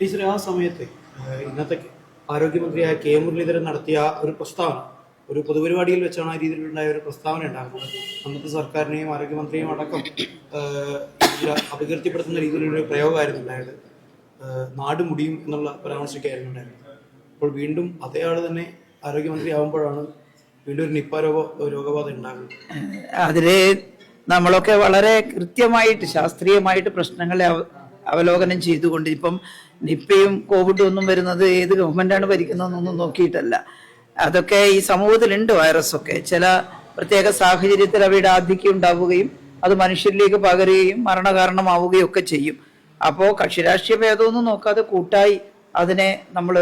Teacher, ആ സമയത്ത് ഇന്നത്തെ ആരോഗ്യമന്ത്രിയായ കെ മുരളീധരൻ നടത്തിയ ഒരു പ്രസ്താവന, ഒരു പൊതുപരിപാടിയിൽ വെച്ചാണ് ആ രീതിയിലുണ്ടായ ഒരു പ്രസ്താവന ഉണ്ടാകുന്നത്. അന്നത്തെ സർക്കാരിനെയും ആരോഗ്യമന്ത്രിയും അടക്കം അപകീർത്തിപ്പെടുത്തുന്ന രീതിയിലൊരു പ്രയോഗമായിരുന്നു ഉണ്ടായത്. നാട് മുടിയും എന്നുള്ള പരാമർശിക്കായിരുന്നു ഉണ്ടായിരുന്നത്. അപ്പോൾ വീണ്ടും അതേ ആൾ തന്നെ ആരോഗ്യമന്ത്രി ആകുമ്പോഴാണ് വീണ്ടും ഒരു നിപ്പ രോഗബാധ ഉണ്ടാകുന്നത്. അതില് നമ്മളൊക്കെ വളരെ കൃത്യമായിട്ട് ശാസ്ത്രീയമായിട്ട് പ്രശ്നങ്ങളെ അവലോകനം ചെയ്തുകൊണ്ട്, ഇപ്പം നിപ്പയും കോവിഡും ഒന്നും വരുന്നത് ഏത് ഗവൺമെന്റാണ് ഭരിക്കുന്നതെന്നൊന്നും നോക്കിയിട്ടല്ല. അതൊക്കെ ഈ സമൂഹത്തിലുണ്ട്. വൈറസൊക്കെ ചില പ്രത്യേക സാഹചര്യത്തിൽ അവയുടെ ആധിക്യം ഉണ്ടാവുകയും അത് മനുഷ്യരിലേക്ക് പകരുകയും മരണകാരണമാവുകയും ഒക്കെ ചെയ്യും. അപ്പോൾ കക്ഷിരാഷ്ട്രീയ ഭേദമൊന്നും നോക്കാതെ കൂട്ടായി അതിനെ നമ്മൾ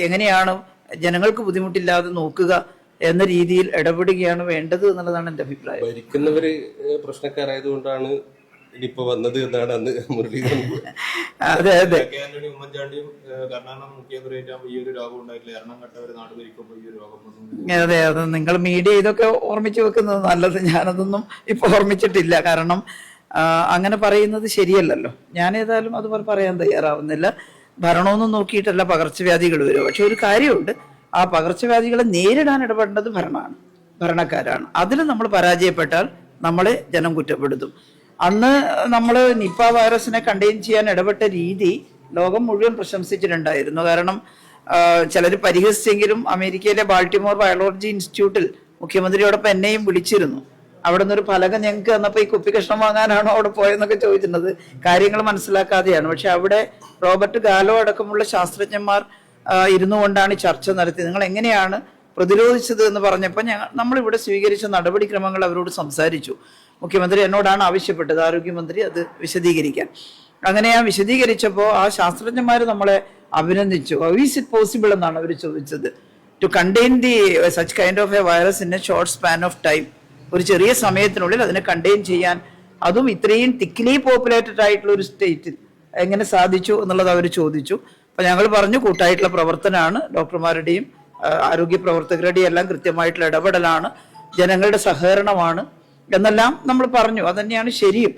എങ്ങനെയാണ് ജനങ്ങൾക്ക് ബുദ്ധിമുട്ടില്ലാതെ നോക്കുക എന്ന രീതിയിൽ ഇടപെടുകയാണ് വേണ്ടത് എന്നുള്ളതാണ് എൻ്റെ അഭിപ്രായം. ഭരിക്കുന്നവര് പ്രശ്നക്കാരായതുകൊണ്ടാണ് ഇനിയിപ്പോ വന്നത് എന്നാണ് അന്ന് മുരളീധരൻ. അതെ അതെ ഉമ്മൻചാണ്ടിയും കർണാടക മുഖ്യമന്ത്രിയായിട്ട് ഈ ഒരു രോഗം ഉണ്ടായിട്ടില്ല. എറണാകുളം നാട് ഭരിക്കുമ്പോൾ ഈ ഒരു രോഗം. അതെ, അത് നിങ്ങൾ മീഡിയ ഇതൊക്കെ ഓർമ്മിച്ചു വെക്കുന്നത് നല്ലത്. ഞാനതൊന്നും ഇപ്പൊ ഓർമ്മിച്ചിട്ടില്ല. കാരണം അങ്ങനെ പറയുന്നത് ശരിയല്ലല്ലോ. ഞാൻ ഏതായാലും അതുപോലെ പറയാൻ തയ്യാറാവുന്നില്ല. ഭരണമൊന്നും നോക്കിയിട്ടല്ല പകർച്ചവ്യാധികൾ വരും. പക്ഷെ ഒരു കാര്യമുണ്ട്, ആ പകർച്ചവ്യാധികളെ നേരിടാൻ ഇടപെടേണ്ടത് ഭരണക്കാരാണ്. അതിൽ നമ്മൾ പരാജയപ്പെട്ടാൽ നമ്മളെ ജനം കുറ്റപ്പെടുത്തും. അന്ന് നമ്മൾ നിപ്പ വൈറസിനെ കണ്ടെയ്ൻ ചെയ്യാൻ ഇടപെട്ട രീതി ലോകം മുഴുവൻ പ്രശംസിച്ചിട്ടുണ്ടായിരുന്നു. കാരണം ചിലർ പരിഹസിച്ചെങ്കിലും അമേരിക്കയിലെ ബാൾട്ടിമോർ ബയോളജി ഇൻസ്റ്റിറ്റ്യൂട്ടിൽ മുഖ്യമന്ത്രിയോടൊപ്പം എന്നെയും വിളിച്ചിരുന്നു. അവിടെ നിന്നൊരു ഫലകം ഞങ്ങൾക്ക് തന്നപ്പോൾ ഈ കുപ്പി കഷ്ണം വാങ്ങാനാണോ അവിടെ പോയെന്നൊക്കെ ചോദിച്ചിരുന്നത്. കാര്യങ്ങൾ മനസ്സിലാക്കാതെയാണ്. പക്ഷെ അവിടെ റോബർട്ട് ഗാലോ അടക്കമുള്ള ശാസ്ത്രജ്ഞന്മാർ ഇരുന്നു കൊണ്ടാണ് ചർച്ച നടത്തിയത്. നിങ്ങൾ എങ്ങനെയാണ് പ്രതിരോധിച്ചത് എന്ന് പറഞ്ഞപ്പോൾ നമ്മളിവിടെ സ്വീകരിച്ച നടപടിക്രമങ്ങൾ അവരോട് സംസാരിച്ചു. മുഖ്യമന്ത്രി എന്നോടാണ് ആവശ്യപ്പെട്ടത്, ആരോഗ്യമന്ത്രി, അത് വിശദീകരിക്കാൻ. അങ്ങനെ ഞാൻ വിശദീകരിച്ചപ്പോൾ ആ ശാസ്ത്രജ്ഞന്മാർ നമ്മളെ അഭിനന്ദിച്ചു. ഹൗ ഈസ് ഇറ്റ് പോസിബിൾ എന്നാണ് അവർ ചോദിച്ചത്, to contain the such kind of a virus in a short span of time. ഒരു ചെറിയ സമയത്തിനുള്ളിൽ അതിനെ കണ്ടെയ്ൻ ചെയ്യാൻ, അതും ഇത്രയും തിക്ലി പോപ്പുലേറ്റഡ് ആയിട്ടുള്ള ഒരു സ്റ്റേറ്റിൽ എങ്ങനെ സാധിച്ചു എന്നുള്ളത് അവർ ചോദിച്ചു. അപ്പം ഞങ്ങൾ പറഞ്ഞു, കൂട്ടായിട്ടുള്ള പ്രവർത്തനമാണ്, ഡോക്ടർമാരുടെയും ആരോഗ്യ പ്രവർത്തകരുടെയും എല്ലാം കൃത്യമായിട്ടുള്ള ഇടപെടലാണ്, ജനങ്ങളുടെ സഹകരണമാണ് എന്നെല്ലാം നമ്മൾ പറഞ്ഞു. അതന്നെയാണ് ശരിയും.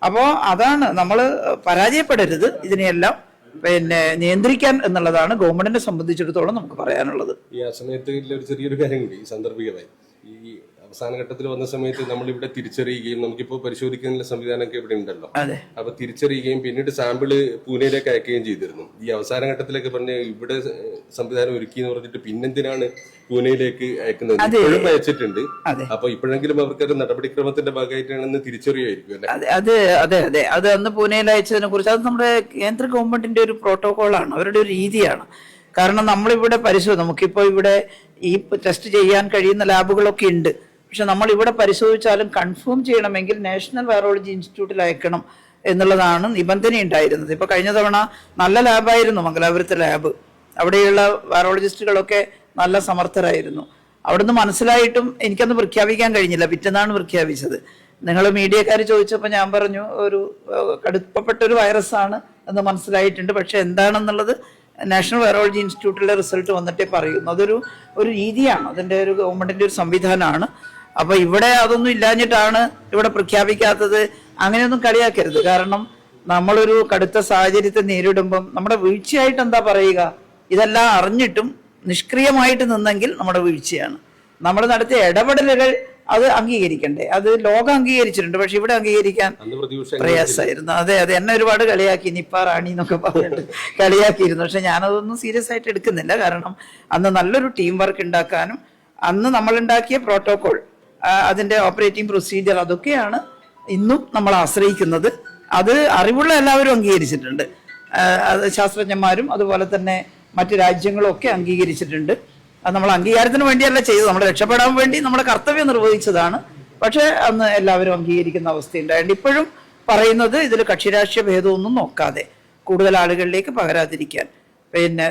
അപ്പോൾ അതാണ്, നമ്മൾ പരാജയപ്പെടരുത്. ഇതിനെയെല്ലാം നിയന്ത്രിക്കാൻ എന്നുള്ളതാണ് ഗവൺമെന്റിനെ സംബന്ധിച്ചിടത്തോളം നമുക്ക് പറയാനുള്ളത്. ഈ ആ സമയത്ത് ഒരു ചെറിയൊരു കാര്യം കൂടി സാന്ദർഭികമായി, ഈ അവസാന ഘട്ടത്തിൽ വന്ന സമയത്ത് നമ്മളിവിടെ തിരിച്ചറിയുകയും നമുക്കിപ്പോൾ പരിശോധിക്കാനുള്ള സംവിധാനമൊക്കെ ഇവിടെ ഉണ്ടല്ലോ. അപ്പൊ തിരിച്ചറിയുകയും പിന്നീട് സാമ്പിള് പൂനെയിലേക്ക് അയക്കുകയും ചെയ്തിരുന്നു. ഈ അവസാന ഘട്ടത്തിലൊക്കെ പറഞ്ഞ ഇവിടെ സംവിധാനം ഒരുക്കി എന്ന് പറഞ്ഞിട്ട് പിന്നെന്തിനാണ് പൂനെയിലേക്ക് അയക്കുന്നത്? ഇപ്പോഴും അയച്ചിട്ടുണ്ട്. അപ്പൊ ഇപ്പോഴെങ്കിലും അവർക്കത് നടപടിക്രമത്തിന്റെ ഭാഗമായിട്ടാണെന്ന് തിരിച്ചറിയുമായിരിക്കും അല്ലെ? അതെ, അത് അന്ന് പൂനെയിൽ അയച്ചതിനെ കുറിച്ച് അത് നമ്മുടെ കേന്ദ്ര ഗവൺമെന്റിന്റെ ഒരു പ്രോട്ടോകോളാണ്, അവരുടെ ഒരു രീതിയാണ്. കാരണം നമ്മളിവിടെ നമുക്കിപ്പോ ഇവിടെ ഈ ടെസ്റ്റ് ചെയ്യാൻ കഴിയുന്ന ലാബുകളൊക്കെ ഉണ്ട്. പക്ഷെ നമ്മൾ ഇവിടെ പരിശോധിച്ചാലും കൺഫേം ചെയ്യണമെങ്കിൽ നാഷണൽ വൈറോളജി ഇൻസ്റ്റിറ്റ്യൂട്ടിൽ അയക്കണം എന്നുള്ളതാണ് നിബന്ധന ഉണ്ടായിരുന്നത്. ഇപ്പൊ കഴിഞ്ഞ തവണ നല്ല ലാബായിരുന്നു മംഗലാപുരത്തെ ലാബ്. അവിടെയുള്ള വൈറോളജിസ്റ്റുകളൊക്കെ നല്ല സമർത്ഥരായിരുന്നു. അവിടുന്ന് മനസ്സിലായിട്ടും എനിക്കന്ന് പ്രഖ്യാപിക്കാൻ കഴിഞ്ഞില്ല. പിറ്റേന്നാണ് പ്രഖ്യാപിച്ചത്. നിങ്ങൾ മീഡിയക്കാർ ചോദിച്ചപ്പോൾ ഞാൻ പറഞ്ഞു, ഒരു കടുപ്പപ്പെട്ട ഒരു വൈറസാണ് എന്ന് മനസ്സിലായിട്ടുണ്ട്. പക്ഷെ എന്താണെന്നുള്ളത് നാഷണൽ വൈറോളജി ഇൻസ്റ്റിറ്റ്യൂട്ടിലെ റിസൾട്ട് വന്നിട്ടേ പറയുന്നു. അതൊരു രീതിയാണ്, അതിൻ്റെ ഒരു ഗവൺമെന്റിന്റെ ഒരു സംവിധാനമാണ്. അപ്പൊ ഇവിടെ അതൊന്നും ഇല്ലാഞ്ഞിട്ടാണ് ഇവിടെ പ്രഖ്യാപിക്കാത്തത്, അങ്ങനെയൊന്നും കളിയാക്കരുത്. കാരണം നമ്മളൊരു കടുത്ത സാഹചര്യത്തെ നേരിടുമ്പം നമ്മുടെ വീഴ്ചയായിട്ട് എന്താ പറയുക? ഇതെല്ലാം അറിഞ്ഞിട്ടും നിഷ്ക്രിയമായിട്ട് നിന്നെങ്കിൽ നമ്മുടെ വീഴ്ചയാണ്. നമ്മൾ നടത്തിയ ഇടപെടലുകൾ അത് അംഗീകരിക്കണ്ടേ? അത് ലോകം അംഗീകരിച്ചിട്ടുണ്ട്, പക്ഷെ ഇവിടെ അംഗീകരിക്കാൻ പ്രയാസമായിരുന്നു. അതെ, എന്നെ ഒരുപാട് കളിയാക്കി, നിപ്പ റാണി എന്നൊക്കെ പറഞ്ഞിട്ട് കളിയാക്കിയിരുന്നു. പക്ഷെ ഞാനതൊന്നും സീരിയസ് ആയിട്ട് എടുക്കുന്നില്ല. കാരണം അന്ന് നല്ലൊരു ടീം വർക്ക് ഉണ്ടാക്കാനും അന്ന് നമ്മളുണ്ടാക്കിയ പ്രോട്ടോകോൾ, അതിന്റെ ഓപ്പറേറ്റിംഗ് പ്രൊസീജിയർ, അതൊക്കെയാണ് ഇന്നും നമ്മൾ ആശ്രയിക്കുന്നത്. അത് അറിവുള്ള എല്ലാവരും അംഗീകരിച്ചിട്ടുണ്ട്. അത് ശാസ്ത്രജ്ഞന്മാരും അതുപോലെ തന്നെ മറ്റു രാജ്യങ്ങളും ഒക്കെ അംഗീകരിച്ചിട്ടുണ്ട്. അത് നമ്മൾ അംഗീകാരത്തിന് വേണ്ടിയല്ല ചെയ്തത്, നമ്മൾ രക്ഷപ്പെടാൻ വേണ്ടി നമ്മുടെ കർത്തവ്യം നിർവഹിച്ചതാണ്. പക്ഷെ അന്ന് എല്ലാവരും അംഗീകരിക്കുന്ന അവസ്ഥയുണ്ടായിട്ടുണ്ട്. ഇപ്പോഴും പറയുന്നത്, ഇതിൽ കക്ഷിരാഷ്ട്രീയ ഭേദമൊന്നും നോക്കാതെ കൂടുതൽ ആളുകളിലേക്ക് പകരാതിരിക്കാൻ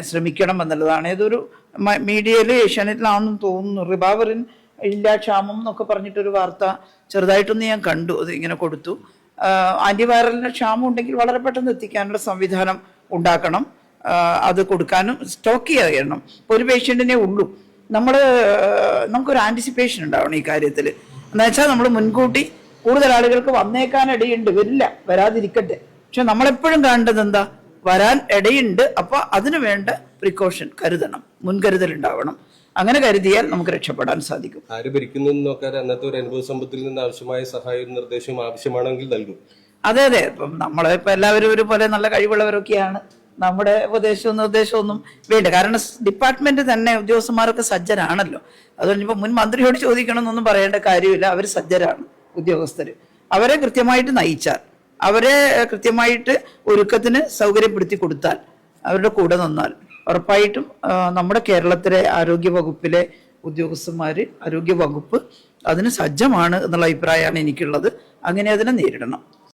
ശ്രമിക്കണം എന്നുള്ളതാണ്. ഏതൊരു മീഡിയയിൽ, ഏഷ്യാനെറ്റിലാണെന്ന് തോന്നുന്നു, റിബാവറിൻ ഇല്ല ക്ഷാമം എന്നൊക്കെ പറഞ്ഞിട്ടൊരു വാർത്ത ചെറുതായിട്ടൊന്ന് ഞാൻ കണ്ടു. അത് ഇങ്ങനെ കൊടുത്തു, ആന്റിവൈറലിന്റെ ക്ഷാമം ഉണ്ടെങ്കിൽ വളരെ പെട്ടെന്ന് എത്തിക്കാനുള്ള സംവിധാനം ഉണ്ടാക്കണം, അത് കൊടുക്കാനും സ്റ്റോക്ക് ചെയ്യണം. ഒരു പേഷ്യൻറ്റിനെ ഉള്ളൂ. നമുക്കൊരു ആൻറ്റിസിപ്പേഷൻ ഉണ്ടാവണം ഈ കാര്യത്തിൽ. എന്നുവെച്ചാൽ നമ്മൾ മുൻകൂട്ടി കൂടുതൽ ആളുകൾക്ക് വന്നേക്കാനിടയുണ്ട്, വരില്ല, വരാതിരിക്കട്ടെ. പക്ഷെ നമ്മളെപ്പോഴും കാണേണ്ടത് എന്താ? വരാൻ ഇടയുണ്ട്. അപ്പോൾ അതിനു വേണ്ട പ്രിക്കോഷൻ കരുതണം, മുൻകരുതൽ ഉണ്ടാവണം. അങ്ങനെ കരുതിയാൽ നമുക്ക് രക്ഷപ്പെടാൻ സാധിക്കും. ആര് ഭരിക്കുന്നു നോക്കാതെ അന്നത്തെ ഒരു അനുഭവ സമ്പത്തിൽ നിന്ന് ആവശ്യമായ സഹായവും നിർദ്ദേശവും ആവശ്യമാണെങ്കിൽ നൽകും. അതെ അതെ, ഇപ്പം നമ്മളിപ്പോൾ എല്ലാവരും ഒരുപോലെ നല്ല കഴിവുള്ളവരൊക്കെയാണ്. നമ്മുടെ ഉപദേശവും നിർദ്ദേശവും ഒന്നും വേണ്ട. കാരണം ഡിപ്പാർട്ട്മെന്റ് തന്നെ ഉദ്യോഗസ്ഥന്മാരൊക്കെ സജ്ജരാണല്ലോ. അതുകൊണ്ട് ഇപ്പോൾ മുൻ മന്ത്രിയോട് ചോദിക്കണമെന്നൊന്നും പറയേണ്ട കാര്യമില്ല. അവർ സജ്ജരാണ് ഉദ്യോഗസ്ഥർ. അവരെ കൃത്യമായിട്ട് നയിച്ചാൽ, അവരെ കൃത്യമായിട്ട് ഒരുക്കത്തിന് സൗകര്യപ്പെടുത്തി കൊടുത്താൽ, അവരുടെ കൂടെ നിന്നാൽ ഉറപ്പായിട്ടും നമ്മുടെ കേരളത്തിലെ ആരോഗ്യ വകുപ്പിലെ ഉദ്യോഗസ്ഥന്മാർ, ആരോഗ്യ വകുപ്പ് അതിന് സജ്ജമാണ് എന്നുള്ള അഭിപ്രായമാണ് എനിക്കുള്ളത്. അങ്ങനെ അതിനെ നേരിടണം.